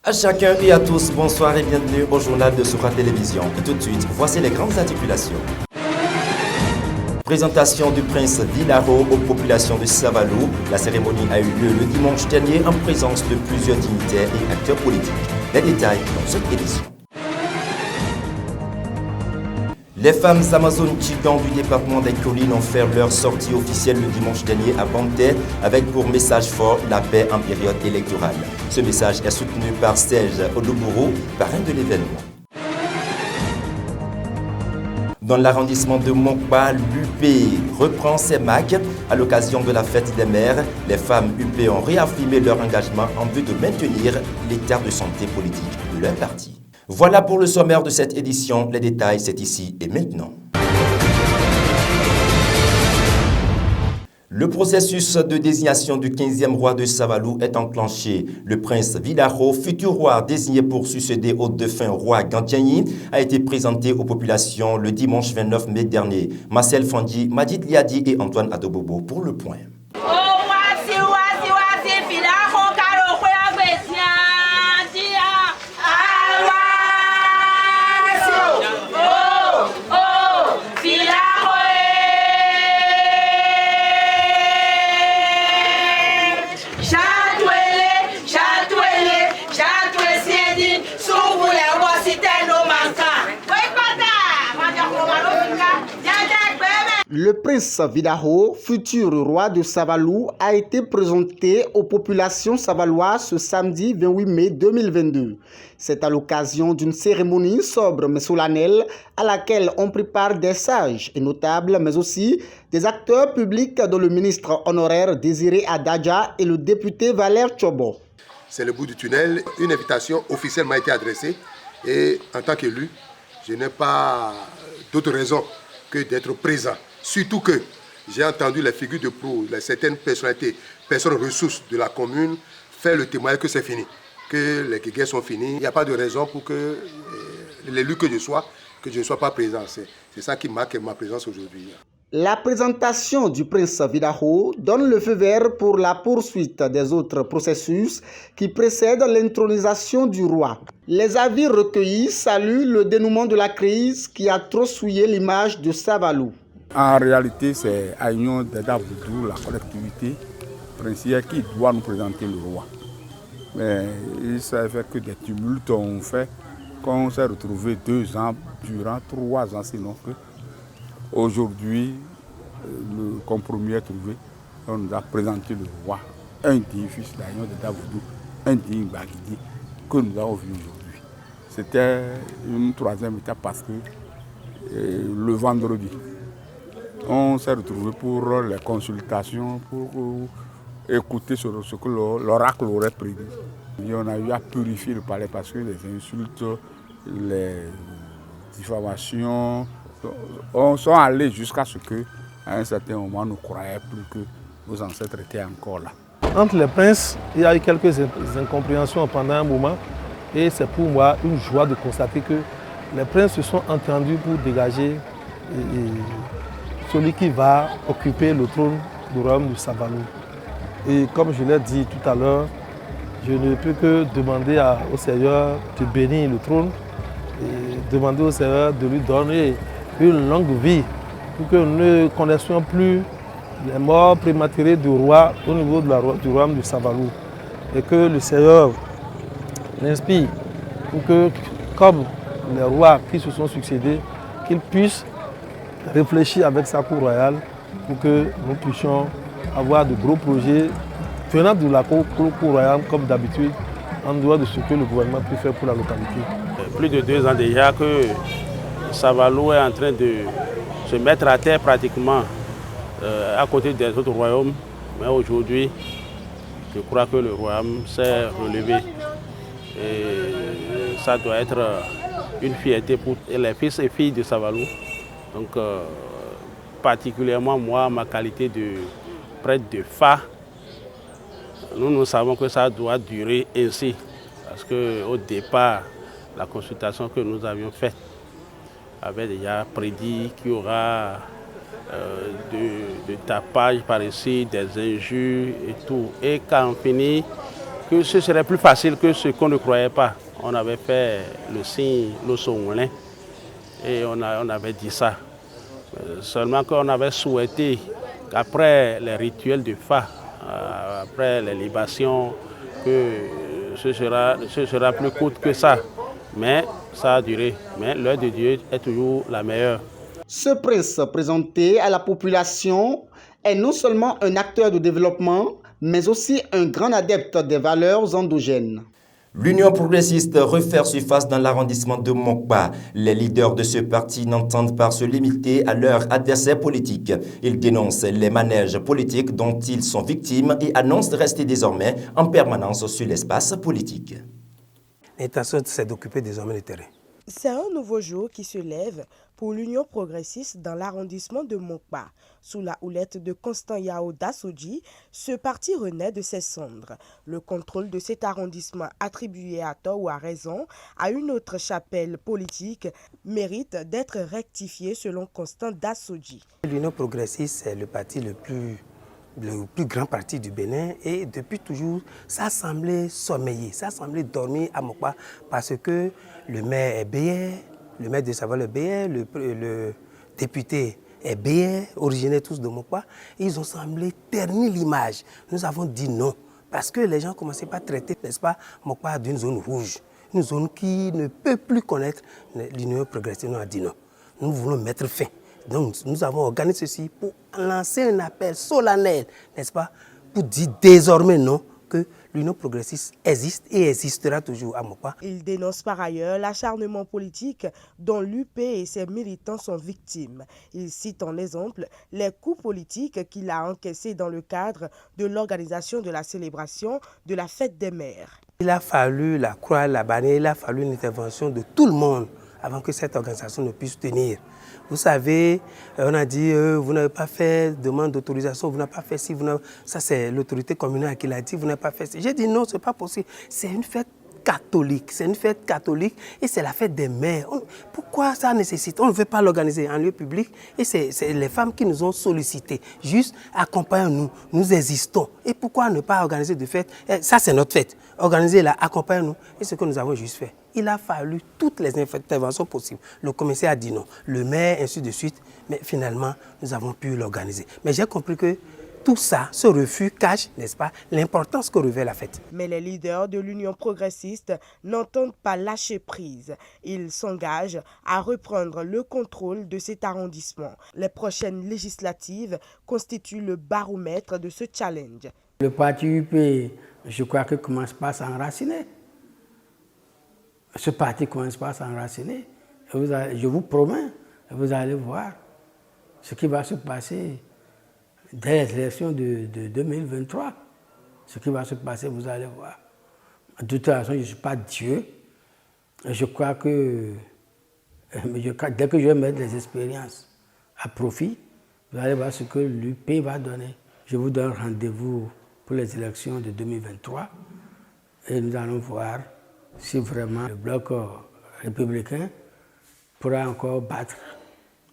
À chacun et à tous, bonsoir et bienvenue au journal de Soukha Télévision. Et tout de suite, voici les grandes articulations. Présentation du prince Vilaro aux populations de Savalou. La cérémonie a eu lieu le dimanche dernier en présence de plusieurs dignitaires et acteurs politiques. Les détails dans cette édition. Les femmes Amazones Tchigan du département des collines ont fait leur sortie officielle le dimanche dernier à Banté avec pour message fort la paix en période électorale. Ce message est soutenu par Serge Odoboro, parrain de l'événement. Dans l'arrondissement de Mokpa, l'UP reprend ses marques. À l'occasion de la fête des mères, les femmes UP ont réaffirmé leur engagement en vue de maintenir l'état de santé politique de leur parti. Voilà pour le sommaire de cette édition. Les détails, c'est ici et maintenant. Le processus de désignation du 15e roi de Savalou est enclenché. Le prince Vilaro, futur roi désigné pour succéder au défunt roi Gantiani, a été présenté aux populations le dimanche 29 mai dernier. Marcel Fondi, Majid Liadi et Antoine Adobobo pour le point. Le prince Vilaro, futur roi de Savalou, a été présenté aux populations savaloises ce samedi 28 mai 2022. C'est à l'occasion d'une cérémonie sobre mais solennelle à laquelle on prépare des sages et notables, mais aussi des acteurs publics dont le ministre honoraire Désiré Adadja et le député Valère Tchobo. C'est le bout du tunnel. Une invitation officielle m'a été adressée et en tant qu'élu, je n'ai pas d'autre raison que d'être présent. Surtout que j'ai entendu les figures de proue, certaines personnalités, personnes ressources de la commune faire le témoignage que c'est fini, que les guerres sont finies. Il n'y a pas de raison pour que l'élu que je ne sois pas présent. C'est ça qui marque ma présence aujourd'hui. La présentation du prince Vilaro donne le feu vert pour la poursuite des autres processus qui précèdent l'intronisation du roi. Les avis recueillis saluent le dénouement de la crise qui a trop souillé l'image de Savalou. En réalité, c'est Aignon d'Adavoudou, la collectivité princière, qui doit nous présenter le roi. Mais il s'est fait que des tumultes ont fait qu'on s'est retrouvé 2 ans, durant 3 ans, sinon que aujourd'hui, le compromis est trouvé. On nous a présenté le roi, un digne fils d'Aignon d'Adavoudou, un digne Baguidi, que nous avons vu aujourd'hui. C'était une 3e étape parce que le vendredi, on s'est retrouvé pour les consultations, pour écouter ce que l'oracle aurait prédit. Et on a eu à purifier le palais parce que les insultes, les diffamations sont allés jusqu'à ce qu'à un certain moment, on ne croyait plus que nos ancêtres étaient encore là. Entre les princes, il y a eu quelques incompréhensions pendant un moment. Et c'est pour moi une joie de constater que les princes se sont entendus pour dégager celui qui va occuper le trône du royaume du Savalou. Et comme je l'ai dit tout à l'heure, je ne peux que demander au Seigneur de bénir le trône et demander au Seigneur de lui donner une longue vie pour que nous ne connaissions plus les morts prématurées du roi au niveau du royaume du Savalou. Et que le Seigneur l'inspire pour que, comme les rois qui se sont succédés, qu'ils puissent réfléchir avec sa cour royale pour que nous puissions avoir de gros projets venant de la cour royale comme d'habitude, en dehors de ce que le gouvernement peut faire pour la localité. Plus de 2 ans déjà que Savalou est en train de se mettre à terre pratiquement à côté des autres royaumes. Mais aujourd'hui, je crois que le royaume s'est relevé. Et ça doit être une fierté pour les fils et filles de Savalou. Donc, particulièrement moi, ma qualité de prêtre de Fa, nous savons que ça doit durer ainsi. Parce qu'au départ, la consultation que nous avions faite avait déjà prédit qu'il y aura de tapage par ici, des injures et tout. Et quand on finit, que ce serait plus facile que ce qu'on ne croyait pas. On avait fait le signe Losongolin et on avait dit ça. Seulement qu'on avait souhaité qu'après les rituels de Fa, après les libations, que ce sera plus court que ça. Mais ça a duré. Mais l'œuvre de Dieu est toujours la meilleure. Ce prince présenté à la population est non seulement un acteur de développement, mais aussi un grand adepte des valeurs endogènes. L'Union progressiste refaire surface dans l'arrondissement de Mokba. Les leaders de ce parti n'entendent pas se limiter à leurs adversaires politiques. Ils dénoncent les manèges politiques dont ils sont victimes et annoncent de rester désormais en permanence sur l'espace politique. L'intention, c'est d'occuper désormais le terrain. C'est un nouveau jour qui se lève pour l'Union progressiste dans l'arrondissement de Mokba. Sous la houlette de Constant Yao Dassoji, ce parti renaît de ses cendres. Le contrôle de cet arrondissement, attribué à tort ou à raison à une autre chapelle politique, mérite d'être rectifié selon Constant Dassoji. L'Union progressiste, c'est le parti le plus grand parti du Bénin et depuis toujours, ça semblait sommeiller, ça semblait dormir à Mokba parce que le maire est béais, le maire de Savalu est béais, le député est béais, originaires tous de Mokba. Ils ont semblé ternir l'image. Nous avons dit non parce que les gens commençaient pas à traiter, n'est-ce pas, Mokba d'une zone rouge, une zone qui ne peut plus connaître l'Union progressiste. Nous avons dit non. Nous voulons mettre fin. Donc, nous avons organisé ceci pour lancer un appel solennel, n'est-ce pas, pour dire désormais non, que l'Union progressiste existe et existera toujours à Mokba. Il dénonce par ailleurs l'acharnement politique dont l'UP et ses militants sont victimes. Il cite en exemple les coups politiques qu'il a encaissés dans le cadre de l'organisation de la célébration de la fête des mères. Il a fallu la croix, la bannière, il a fallu une intervention de tout le monde avant que cette organisation ne puisse tenir. Vous savez, on a dit, vous n'avez pas fait demande d'autorisation, vous n'avez pas fait ci, ça c'est l'autorité communale qui l'a dit, vous n'avez pas fait ci. J'ai dit non, ce n'est pas possible. C'est une fête catholique, et c'est la fête des mères. Pourquoi ça nécessite? On ne veut pas l'organiser en lieu public et c'est les femmes qui nous ont sollicité. Juste accompagnez-nous, nous existons. Et pourquoi ne pas organiser de fête? Ça c'est notre fête. Organisez-la, accompagnez-nous. Et ce que nous avons juste fait. Il a fallu toutes les interventions possibles. Le commissaire a dit non, le maire, ainsi de suite. Mais finalement, nous avons pu l'organiser. Mais j'ai compris que tout ça, ce refus cache, n'est-ce pas, l'importance que revêt la fête. Mais les leaders de l'Union progressiste n'entendent pas lâcher prise. Ils s'engagent à reprendre le contrôle de cet arrondissement. Les prochaines législatives constituent le baromètre de ce challenge. Le parti UP, je crois qu'il commence pas à s'enraciner. Ce parti commence pas à s'enraciner. Je vous promets, vous allez voir ce qui va se passer dès les élections de 2023. Ce qui va se passer, vous allez voir. De toute façon, je ne suis pas Dieu. Je crois que dès que je vais mettre les expériences à profit, vous allez voir ce que l'UP va donner. Je vous donne rendez-vous pour les élections de 2023 et nous allons voir si vraiment le bloc républicain pourra encore battre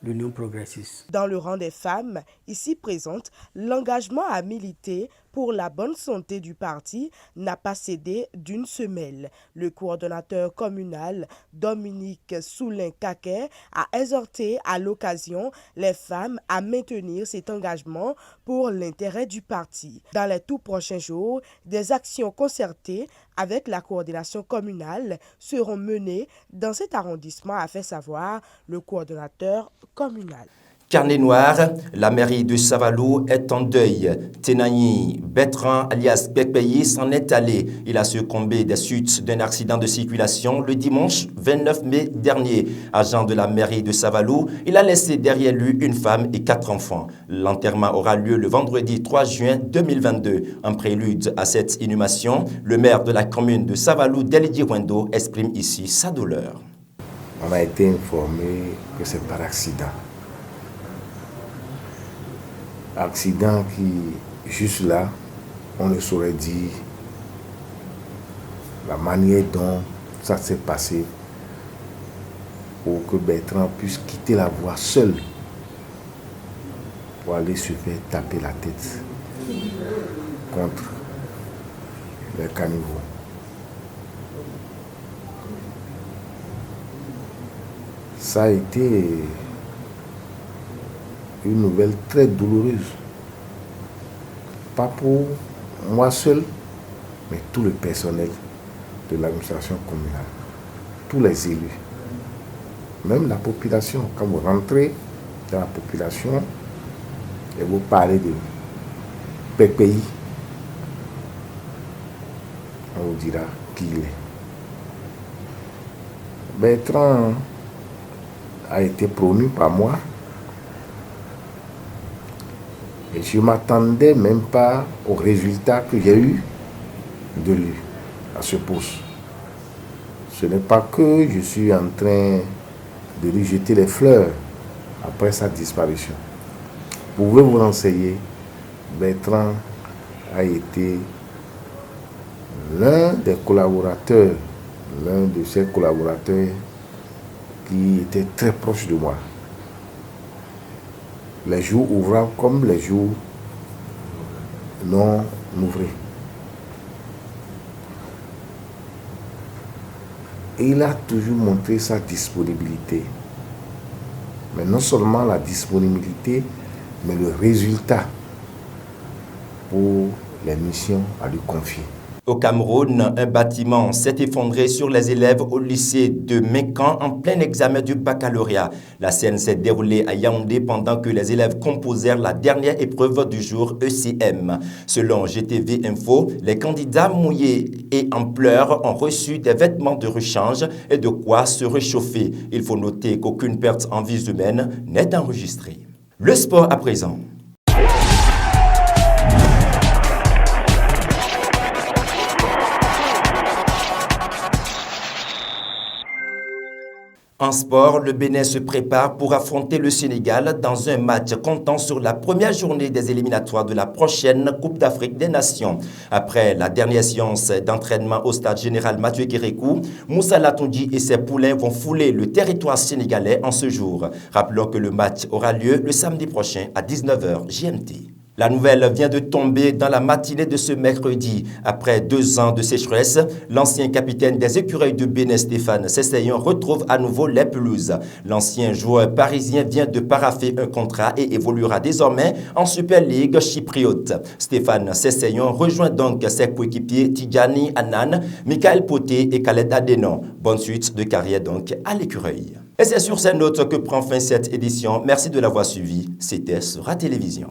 l'Union progressiste. Dans le rang des femmes, ici présentes, l'engagement à militer pour la bonne santé du parti n'a pas cédé d'une semelle. Le coordonnateur communal Dominique Soulin-Kaké a exhorté à l'occasion les femmes à maintenir cet engagement pour l'intérêt du parti. Dans les tout prochains jours, des actions concertées avec la coordination communale seront menées dans cet arrondissement, a fait savoir le coordonnateur communal. Carnet noir, la mairie de Savalu est en deuil. Tenani Bertrand alias Pekpeyi s'en est allé. Il a succombé des suites d'un accident de circulation le dimanche 29 mai dernier. Agent de la mairie de Savalu, il a laissé derrière lui une femme et 4 enfants. L'enterrement aura lieu le vendredi 3 juin 2022. En prélude à cette inhumation, le maire de la commune de Savalu, Delidi Wendo, exprime ici sa douleur. On a été informé que c'est par accident. Accident qui, juste là, on ne saurait dire la manière dont ça s'est passé pour que Bertrand puisse quitter la voie seul pour aller se faire taper la tête contre les caniveaux. Ça a été une nouvelle très douloureuse. Pas pour moi seul, mais tout le personnel de l'administration communale, tous les élus, même la population. Quand vous rentrez dans la population et vous parlez de PPI, on vous dira qui il est. Bertrand a été promu par moi et je ne m'attendais même pas au résultat que j'ai eu de lui à ce poste. Ce n'est pas que je suis en train de lui jeter les fleurs après sa disparition. Vous pouvez vous renseigner, Bertrand a été l'un des collaborateurs, l'un de ces collaborateurs qui était très proche de moi. Les jours ouvrants comme les jours non ouvrés. Et il a toujours montré sa disponibilité. Mais non seulement la disponibilité, mais le résultat pour les missions à lui confier. Au Cameroun, un bâtiment s'est effondré sur les élèves au lycée de Mécan en plein examen du baccalauréat. La scène s'est déroulée à Yaoundé pendant que les élèves composèrent la dernière épreuve du jour ECM. Selon GTV Info, les candidats mouillés et en pleurs ont reçu des vêtements de rechange et de quoi se réchauffer. Il faut noter qu'aucune perte en vies humaines n'est enregistrée. Le sport à présent. En sport, le Bénin se prépare pour affronter le Sénégal dans un match comptant sur la première journée des éliminatoires de la prochaine Coupe d'Afrique des Nations. Après la dernière séance d'entraînement au stade général Mathieu Kérékou, Moussa Latoundji et ses poulains vont fouler le territoire sénégalais en ce jour. Rappelons que le match aura lieu le samedi prochain à 19h GMT. La nouvelle vient de tomber dans la matinée de ce mercredi. Après 2 ans de sécheresse, l'ancien capitaine des Écureuils de Bénin, Stéphane Sessayon, retrouve à nouveau les pelouses. L'ancien joueur parisien vient de paraffer un contrat et évoluera désormais en Super League chypriote. Stéphane Sessayon rejoint donc ses coéquipiers Tidjani Anan, Michael Poté et Khaled Adenon. Bonne suite de carrière donc à l'Écureuil. Et c'est sur ces notes que prend fin cette édition. Merci de l'avoir suivi. C'était Sera Télévision.